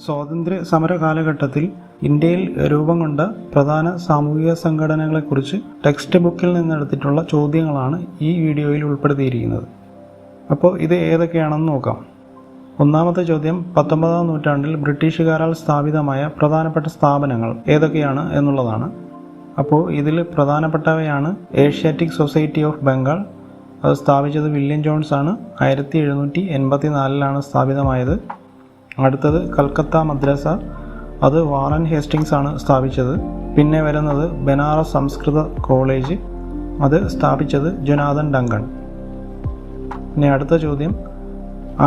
സ്വാതന്ത്ര്യ സമര കാലഘട്ടത്തിൽ ഇന്ത്യയിൽ രൂപം കൊണ്ട പ്രധാന സാമൂഹിക സംഘടനകളെക്കുറിച്ച് ടെക്സ്റ്റ് ബുക്കിൽ നിന്നെടുത്തിട്ടുള്ള ചോദ്യങ്ങളാണ് ഈ വീഡിയോയിൽ ഉൾപ്പെടുത്തിയിരിക്കുന്നത്. അപ്പോൾ ഇത് ഏതൊക്കെയാണെന്ന് നോക്കാം. ഒന്നാമത്തെ ചോദ്യം, 19-ാം നൂറ്റാണ്ടിൽ ബ്രിട്ടീഷുകാരാൽ സ്ഥാപിതമായ പ്രധാനപ്പെട്ട സ്ഥാപനങ്ങൾ ഏതൊക്കെയാണ് എന്നുള്ളതാണ്. അപ്പോൾ ഇതിൽ പ്രധാനപ്പെട്ടവയാണ് ഏഷ്യാറ്റിക് സൊസൈറ്റി ഓഫ് ബംഗാൾ. അത് സ്ഥാപിച്ചത് വില്യം ജോൺസ് ആണ്. 1784 സ്ഥാപിതമായത്. അടുത്തത് കൽക്കത്ത മദ്രസ. അത് വാറൻ ഹേസ്റ്റിങ്സ് ആണ് സ്ഥാപിച്ചത്. പിന്നെ വരുന്നത് ബനാറസ് സംസ്കൃത കോളേജ്. അത് സ്ഥാപിച്ചത് ജൊനാഥൻ ഡങ്കൺ. ഇനി അടുത്ത ചോദ്യം,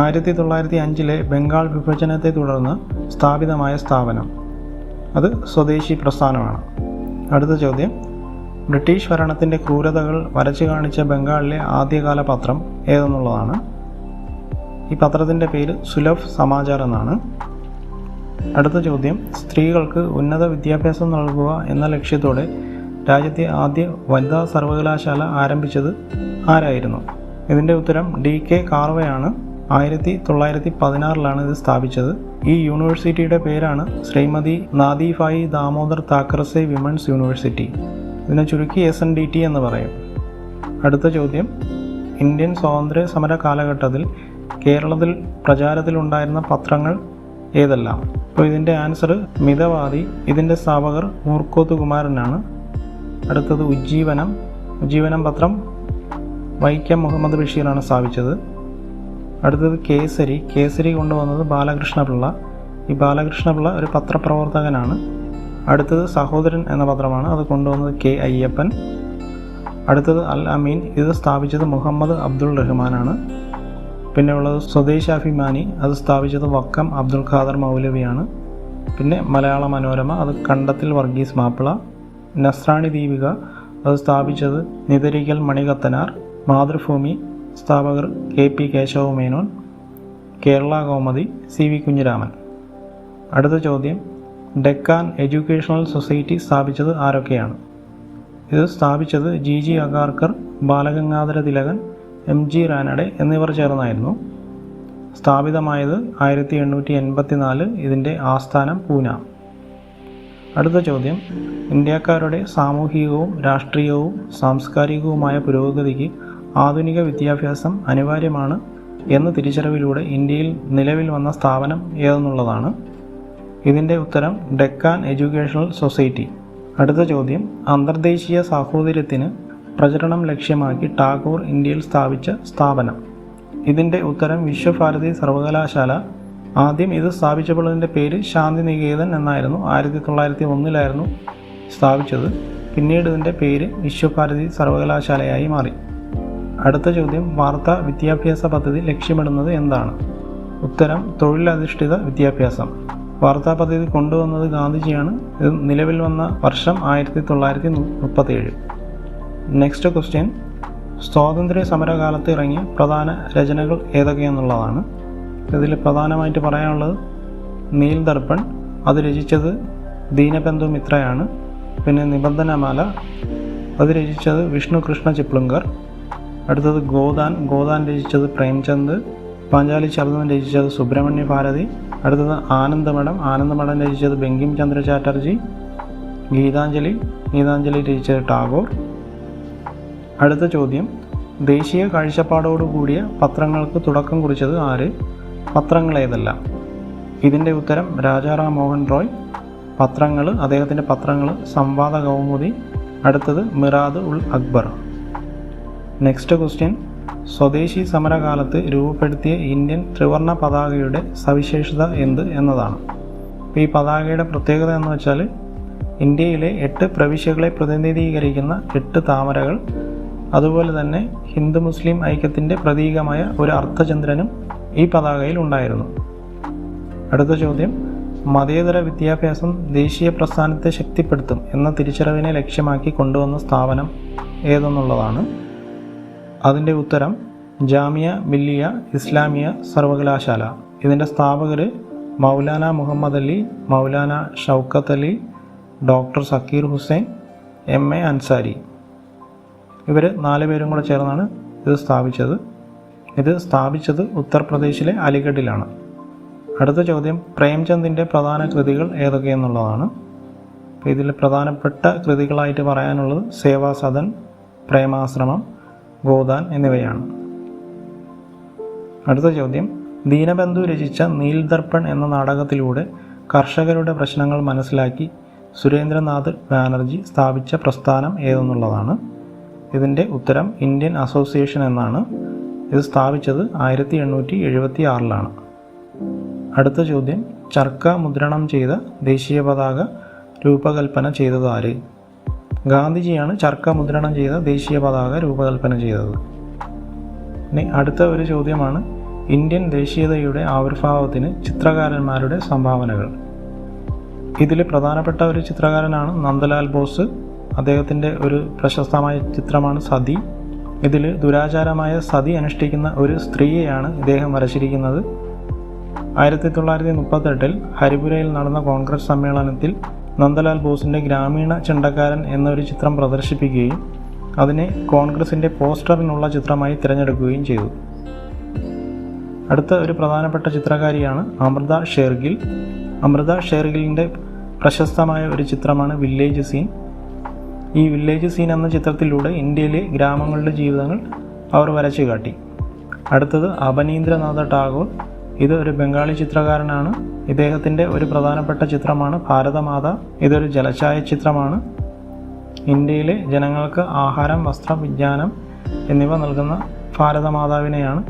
1905 ബംഗാൾ വിഭജനത്തെ തുടർന്ന് സ്ഥാപിതമായ സ്ഥാപനം. അത് സ്വദേശി പ്രസ്ഥാനമാണ്. അടുത്ത ചോദ്യം, ബ്രിട്ടീഷ് ഭരണത്തിൻ്റെ ക്രൂരതകൾ വരച്ചു കാണിച്ച ബംഗാളിലെ ആദ്യകാല പത്രം ഏതെന്നുള്ളതാണ്. ഈ പത്രത്തിൻ്റെ പേര് സുലഭ് സമാചാർ എന്നാണ്. അടുത്ത ചോദ്യം, സ്ത്രീകൾക്ക് ഉന്നത വിദ്യാഭ്യാസം നൽകുക എന്ന ലക്ഷ്യത്തോടെ രാജ്യത്തെ ആദ്യ വനിതാ സർവകലാശാല ആരംഭിച്ചത് ആരായിരുന്നു? ഇതിൻ്റെ ഉത്തരം DK കാർവെയാണ്. 1916 ഇത് സ്ഥാപിച്ചത്. ഈ യൂണിവേഴ്സിറ്റിയുടെ പേരാണ് ശ്രീമതി നാദിഭായി ദാമോദർ താക്കർസെ വിമൻസ് യൂണിവേഴ്സിറ്റി. ഇതിനെ ചുരുക്കി SNDT എന്ന് പറയും. അടുത്ത ചോദ്യം, ഇന്ത്യൻ സ്വാതന്ത്ര്യ സമര കാലഘട്ടത്തിൽ കേരളത്തിൽ പ്രചാരത്തിലുണ്ടായിരുന്ന പത്രങ്ങൾ ഏതെല്ലാം? അപ്പോൾ ഇതിൻ്റെ ആൻസർ മിതവാദി. ഇതിൻ്റെ സ്ഥാപകർ മൂർക്കോത്ത് കുമാരനാണ്. അടുത്തത് ഉജ്ജീവനം പത്രം വൈക്കം മുഹമ്മദ് ബഷീറാണ് സ്ഥാപിച്ചത്. അടുത്തത് കേസരി കൊണ്ടുവന്നത് ബാലകൃഷ്ണപിള്ള. ഈ ബാലകൃഷ്ണപിള്ള ഒരു പത്രപ്രവർത്തകനാണ്. അടുത്തത് സഹോദരൻ എന്ന പത്രമാണ്. അത് കൊണ്ടുവന്നത് K അയ്യപ്പൻ. അടുത്തത് അൽ അമീൻ. ഇത് സ്ഥാപിച്ചത് മുഹമ്മദ് അബ്ദുൾ റഹ്മാനാണ്. പിന്നെ ഉള്ളത് സ്വദേശാഭിമാനി. അത് സ്ഥാപിച്ചത് വക്കം അബ്ദുൽ ഖാദർ മൗലവിയാണ്. പിന്നെ മലയാള മനോരമ. അത് കണ്ടത്തിൽ വർഗീസ് മാപ്പിള. നസ്രാണി ദീപിക. അത് സ്ഥാപിച്ചത് നിതരികൽ മണികത്തനാർ. മാതൃഭൂമി സ്ഥാപകർ KP കേശവ മേനോൻ. കേരള കൗമുദി CV കുഞ്ഞിരാമൻ. അടുത്ത ചോദ്യം, ഡെക്കാൻ എഡ്യൂക്കേഷണൽ സൊസൈറ്റി സ്ഥാപിച്ചത് ആരൊക്കെയാണ്? ഇത് സ്ഥാപിച്ചത് GG അഗാർക്കർ, ബാലഗംഗാധര തിലകൻ, MG റാനഡെ എന്നിവർ ചേർന്നായിരുന്നു. സ്ഥാപിതമായത് 1884. ഇതിൻ്റെ ആസ്ഥാനം പൂന. അടുത്ത ചോദ്യം, ഇന്ത്യക്കാരുടെ സാമൂഹികവും രാഷ്ട്രീയവും സാംസ്കാരികവുമായ പുരോഗതിക്ക് ആധുനിക വിദ്യാഭ്യാസം അനിവാര്യമാണ് എന്ന തിരിച്ചറിവിലൂടെ ഇന്ത്യയിൽ നിലവിൽ വന്ന സ്ഥാപനം ഏതെന്നുള്ളതാണ്. ഇതിൻ്റെ ഉത്തരം ഡെക്കാൻ എഡ്യൂക്കേഷണൽ സൊസൈറ്റി. അടുത്ത ചോദ്യം, അന്തർദേശീയ സാഹോദര്യത്തിന് പ്രചരണം ലക്ഷ്യമാക്കി ടാഗോർ ഇന്ത്യയിൽ സ്ഥാപിച്ച സ്ഥാപനം. ഇതിൻ്റെ ഉത്തരം വിശ്വഭാരതി സർവകലാശാല. ആദ്യം ഇത് സ്ഥാപിച്ചപ്പോൾ ഇതിൻ്റെ പേര് ശാന്തിനികേതൻ എന്നായിരുന്നു. 1901 സ്ഥാപിച്ചത്. പിന്നീട് ഇതിൻ്റെ പേര് വിശ്വഭാരതി സർവകലാശാലയായി മാറി. അടുത്ത ചോദ്യം, വാർത്താ വിദ്യാഭ്യാസ പദ്ധതി ലക്ഷ്യമിടുന്നത് എന്താണ്? ഉത്തരം തൊഴിലധിഷ്ഠിത വിദ്യാഭ്യാസം. വാർത്താ പദ്ധതി കൊണ്ടുവന്നത് ഗാന്ധിജിയാണ്. ഇത് നിലവിൽ വന്ന വർഷം 1937. നെക്സ്റ്റ് ക്വസ്റ്റ്യൻ, സ്വാതന്ത്ര്യ സമരകാലത്ത് ഇറങ്ങിയ പ്രധാന രചനകൾ ഏതൊക്കെയെന്നുള്ളതാണ്. ഇതിൽ പ്രധാനമായിട്ട് പറയാനുള്ളത് നീൽ ദർപ്പൺ. അത് രചിച്ചത് ദീനബന്ധു മിത്രയാണ്. പിന്നെ നിബന്ധനമാല. അത് രചിച്ചത് വിഷ്ണു കൃഷ്ണ ചിപ്ലുങ്കർ. അടുത്തത് ഗോദാൻ രചിച്ചത് പ്രേംചന്ദ്. പാഞ്ചാലി ചർദൻ രചിച്ചത് സുബ്രഹ്മണ്യ ഭാരതി. അടുത്തത് ആനന്ദമഠം രചിച്ചത് ബങ്കിം ചന്ദ്ര ചാറ്റർജി. ഗീതാഞ്ജലി രചിച്ചത് ടാഗോർ. അടുത്ത ചോദ്യം, ദേശീയ കാഴ്ചപ്പാടോടുകൂടിയ പത്രങ്ങൾക്ക് തുടക്കം കുറിച്ചത് ആര്? പത്രങ്ങൾ ഏതെല്ലാം? ഇതിൻ്റെ ഉത്തരം രാജാറാം മോഹൻ റോയ്. അദ്ദേഹത്തിൻ്റെ പത്രങ്ങൾ സംവാദ കൗമുദി. അടുത്തത് മിറാദ് ഉൽ അക്ബർ. നെക്സ്റ്റ് ക്വസ്റ്റ്യൻ, സ്വദേശി സമരകാലത്ത് രൂപപ്പെടുത്തിയ ഇന്ത്യൻ ത്രിവർണ്ണ പതാകയുടെ സവിശേഷത എന്ത് എന്നതാണ്. ഈ പതാകയുടെ പ്രത്യേകത എന്ന് വെച്ചാൽ ഇന്ത്യയിലെ 8 പ്രവിശ്യകളെ പ്രതിനിധീകരിക്കുന്ന 8 താമരകൾ, അതുപോലെ തന്നെ ഹിന്ദു മുസ്ലിം ഐക്യത്തിൻ്റെ പ്രതീകമായ ഒരു അർദ്ധചന്ദ്രനും ഈ പതാകയിൽ ഉണ്ടായിരുന്നു. അടുത്ത ചോദ്യം, മതേതര വിദ്യാഭ്യാസം ദേശീയ പ്രസ്ഥാനത്തെ ശക്തിപ്പെടുത്തും എന്ന തിരിച്ചറിവിനെ ലക്ഷ്യമാക്കി കൊണ്ടുവന്ന സ്ഥാപനം ഏതെന്നുള്ളതാണ്. അതിൻ്റെ ഉത്തരം ജാമിയ മില്ലിയ ഇസ്ലാമിയ സർവകലാശാല. ഇതിൻ്റെ സ്ഥാപകർ മൗലാന മുഹമ്മദ് അലി, മൗലാന ഷൗക്കത്ത് അലി, ഡോക്ടർ സക്കീർ ഹുസൈൻ, MA അൻസാരി. ഇവർ 4 പേരും കൂടെ ചേർന്നാണ് ഇത് സ്ഥാപിച്ചത്. ഇത് സ്ഥാപിച്ചത് ഉത്തർപ്രദേശിലെ അലിഗഡിലാണ്. അടുത്ത ചോദ്യം പ്രേംചന്ദിൻ്റെ പ്രധാന കൃതികൾ ഏതൊക്കെയെന്നുള്ളതാണ്. അപ്പോൾ ഇതിൽ പ്രധാനപ്പെട്ട കൃതികളായിട്ട് പറയാനുള്ളത് സേവാസദൻ, പ്രേമാശ്രമം, ഗോദാൻ എന്നിവയാണ്. അടുത്ത ചോദ്യം ദീനബന്ധു രചിച്ച നീൽദർപ്പൺ എന്ന നാടകത്തിലൂടെ കർഷകരുടെ പ്രശ്നങ്ങൾ മനസ്സിലാക്കി സുരേന്ദ്രനാഥ് ബാനർജി സ്ഥാപിച്ച പ്രസ്ഥാനം ഏതെന്നുള്ളതാണ്. ഇതിൻ്റെ ഉത്തരം ഇന്ത്യൻ അസോസിയേഷൻ എന്നാണ്. ഇത് സ്ഥാപിച്ചത് 1876 അടുത്ത ചോദ്യം ചർക്ക മുദ്രണം ചെയ്ത ദേശീയ പതാക രൂപകൽപ്പന ചെയ്തത് ആര്? ഗാന്ധിജിയാണ് ചർക്ക മുദ്രണം ചെയ്ത ദേശീയ പതാക രൂപകൽപ്പന ചെയ്തത്. ഇനി അടുത്ത ഒരു ചോദ്യമാണ് ഇന്ത്യൻ ദേശീയതയുടെ ആവിർഭാവത്തിന് ചിത്രകാരന്മാരുടെ സംഭാവനകൾ. ഇതിൽ പ്രധാനപ്പെട്ട ഒരു ചിത്രകാരനാണ് നന്ദലാൽ ബോസ്. അദ്ദേഹത്തിൻ്റെ ഒരു പ്രശസ്തമായ ചിത്രമാണ് സതി. ഇതിൽ ദുരാചാരമായ സതി അനുഷ്ഠിക്കുന്ന ഒരു സ്ത്രീയെയാണ് ഇദ്ദേഹം വരച്ചിരിക്കുന്നത്. 1938 ഹരിപുരയിൽ നടന്ന കോൺഗ്രസ് സമ്മേളനത്തിൽ നന്ദലാൽ ബോസിൻ്റെ ഗ്രാമീണ ചെണ്ടക്കാരൻ എന്നൊരു ചിത്രം പ്രദർശിപ്പിക്കുകയും അതിനെ കോൺഗ്രസിൻ്റെ പോസ്റ്ററിനുള്ള ചിത്രമായി തിരഞ്ഞെടുക്കുകയും ചെയ്തു. അടുത്ത ഒരു പ്രധാനപ്പെട്ട ചിത്രകാരിയാണ് അമൃത ഷേർഗിൽ. അമൃത ഷേർഗിലിൻ്റെ പ്രശസ്തമായ ഒരു ചിത്രമാണ് വില്ലേജ് സീൻ. ഈ വില്ലേജ് സീൻ എന്ന ചിത്രത്തിലൂടെ ഇന്ത്യയിലെ ഗ്രാമങ്ങളുടെ ജീവിതങ്ങൾ അവർ വരച്ചു കാട്ടി. അടുത്തത് അബനീന്ദ്രനാഥ ടാഗോർ. ഇത് ഒരു ബംഗാളി ചിത്രകാരനാണ്. ഇദ്ദേഹത്തിൻ്റെ ഒരു പ്രധാനപ്പെട്ട ചിത്രമാണ് ഭാരതമാത. ഇതൊരു ജലഛായ ചിത്രമാണ്. ഇന്ത്യയിലെ ജനങ്ങൾക്ക് ആഹാരം, വസ്ത്രം, വിജ്ഞാനം എന്നിവ നൽകുന്ന ഭാരതമാതാവിനെയാണ്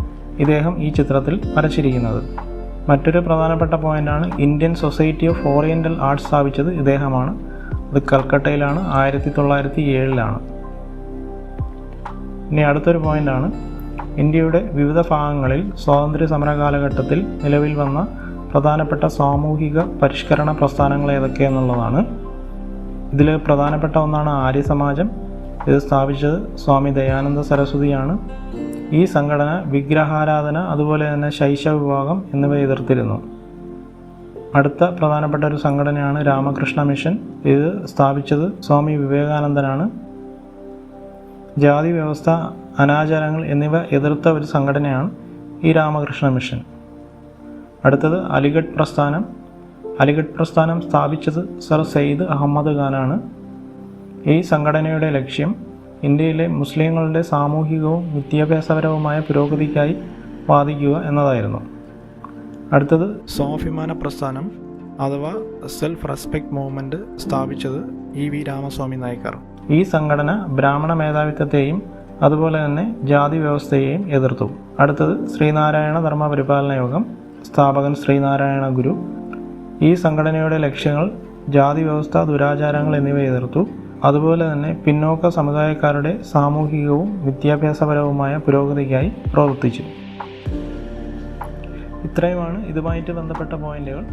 ഇദ്ദേഹം ഈ ചിത്രത്തിൽ വരച്ചിരിക്കുന്നത്. മറ്റൊരു പ്രധാനപ്പെട്ട പോയിൻ്റാണ് Indian society of oriental arts സ്ഥാപിച്ചത് ഇദ്ദേഹമാണ്. അത് കൽക്കട്ടയിലാണ്, 1907. ഇനി അടുത്തൊരു പോയിൻ്റാണ് ഇന്ത്യയുടെ വിവിധ ഭാഗങ്ങളിൽ സ്വാതന്ത്ര്യ സമര കാലഘട്ടത്തിൽ നിലവിൽ വന്ന പ്രധാനപ്പെട്ട സാമൂഹിക പരിഷ്കരണ പ്രസ്ഥാനങ്ങൾ ഏതൊക്കെയെന്നുള്ളതാണ്. ഇതിൽ പ്രധാനപ്പെട്ട ഒന്നാണ് ആര്യസമാജം. ഇത് സ്ഥാപിച്ചത് സ്വാമി ദയാനന്ദ സരസ്വതിയാണ്. ഈ സംഘടന വിഗ്രഹാരാധന അതുപോലെ തന്നെ ശൈശവ വിവാഹം എന്നിവ എതിർത്തിരുന്നു. അടുത്ത പ്രധാനപ്പെട്ട ഒരു സംഘടനയാണ് രാമകൃഷ്ണ മിഷൻ. ഇത് സ്ഥാപിച്ചത് സ്വാമി വിവേകാനന്ദനാണ്. ജാതി വ്യവസ്ഥ, അനാചാരങ്ങൾ എന്നിവ എതിർത്ത ഒരു സംഘടനയാണ് ഈ രാമകൃഷ്ണ മിഷൻ. അടുത്തത് അലിഗഡ് പ്രസ്ഥാനം. അലിഗഡ് പ്രസ്ഥാനം സ്ഥാപിച്ചത് സർ സയ്യിദ് അഹമ്മദ് ഖാനാണ്. ഈ സംഘടനയുടെ ലക്ഷ്യം ഇന്ത്യയിലെ മുസ്ലിങ്ങളുടെ സാമൂഹികവും വിദ്യാഭ്യാസപരവുമായ പുരോഗതിക്കായി വാദിക്കുക എന്നതായിരുന്നു. അടുത്തത് സ്വാഭിമാന പ്രസ്ഥാനം അഥവാ സെൽഫ് റെസ്പെക്ട് മൂവ്മെൻറ്റ് സ്ഥാപിച്ചത് EV രാമസ്വാമി നായ്ക്കർ. ഈ സംഘടന ബ്രാഹ്മണ മേധാവിത്വത്തെയും അതുപോലെ തന്നെ ജാതി വ്യവസ്ഥയെയും എതിർത്തു. അടുത്തത് ശ്രീനാരായണ ധർമ്മ പരിപാലന യോഗം. സ്ഥാപകൻ ശ്രീനാരായണ ഗുരു. ഈ സംഘടനയുടെ ലക്ഷ്യങ്ങൾ ജാതി വ്യവസ്ഥ, ദുരാചാരങ്ങൾ എന്നിവ എതിർത്തു. അതുപോലെ തന്നെ പിന്നോക്ക സമുദായക്കാരുടെ സാമൂഹികവും വിദ്യാഭ്യാസപരവുമായ പുരോഗതിക്കായി പ്രവർത്തിച്ചു. ഇത്രയുമാണ് ഇതുമായിട്ട് ബന്ധപ്പെട്ട പോയിന്റുകൾ.